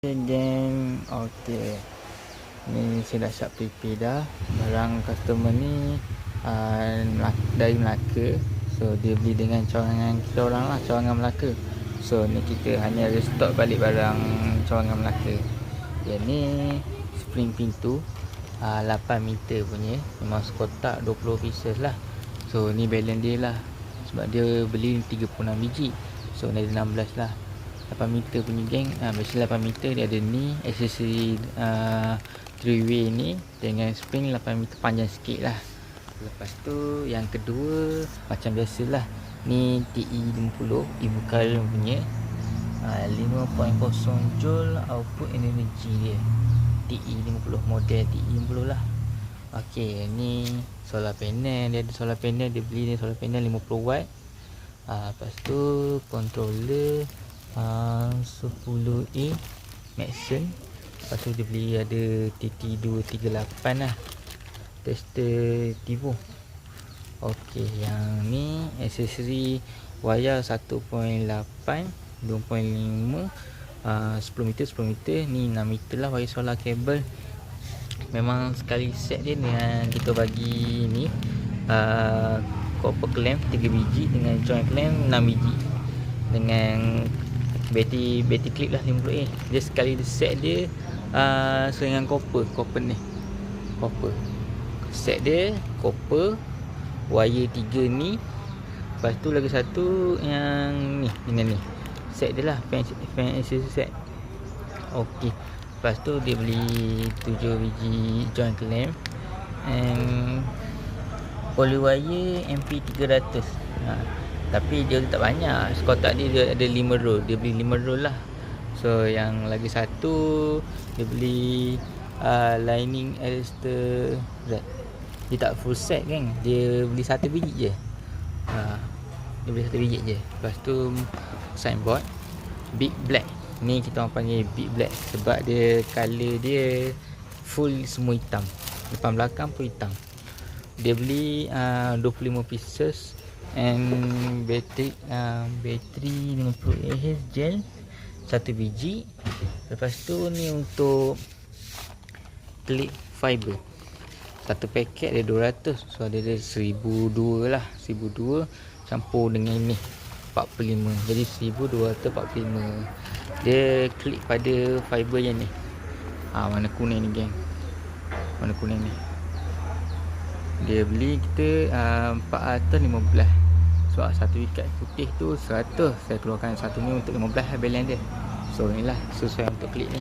Geng, okey. Ni saya dah siap PP dah. Barang customer ni dari Melaka. So dia beli dengan cawangan kita orang lah, cawangan Melaka. So ni kita hanya restock balik barang cawangan Melaka. Yang ni spring pintu 8 meter punya. Memang sekotak 20 pieces lah. So ni balance dia lah. Sebab dia beli 36 biji. So ni ada 16 lah. 8 meter punya geng. Biasa 8 meter dia ada ni aksesori 3-way ni dengan spring 8 meter panjang sikit lah. Lepas tu yang kedua macam biasalah, ni TE50 ibu karen punya 5.0 joule output energy dia. TE50 model TE50 lah. Okey, ni solar panel. Dia ada solar panel, dia beli ni solar panel 50 watt. Lepas tu controller 10A Maxson. Lepas tu dia beli ada TT238 lah, tester Tivo. Okey, yang ni aksesori wayar 1.8 2.5 10 meter 10 meter. Ni 6 meter lah wayar solar kabel. Memang sekali set dia dengan kita bagi ni copper clamp 3 biji dengan joint clamp 6 biji dengan battery clip lah 50A. Dia sekali set dia dengan copper ni. Copper. Set dia copper, wire 3 ni. Lepas tu lagi satu yang ni dengan ni. Set dia lah, fan accessory set. Okey. Lepas tu dia beli 7 biji joint clamp and poly wire MP300. Tapi dia tak banyak. Sekotak dia ada 5 roll. Dia beli 5 roll lah. So yang lagi satu dia beli lining Alistair Z. Dia tak full set kan. Dia beli 1 biji je. Dia beli 1 biji je. Lepas tu signboard Big Black. Ni kita orang panggil Big Black sebab dia color dia full semua hitam. Depan belakang pun hitam. Dia beli 25 pieces and battery 50Ah gel 1 biji. Lepas tu ni untuk clip fiber. Satu paket dia 200. So dia ada 1002 lah. 1002 campur dengan ni 45. Jadi 1245. Dia clip pada fiber yang ni. Warna kuning ni geng. Warna kuning ni. Dia beli kita 415. So satu ikat putih tu 100. Saya keluarkan satu ni untuk 15 balance dia. So inilah sesuai untuk klik ni.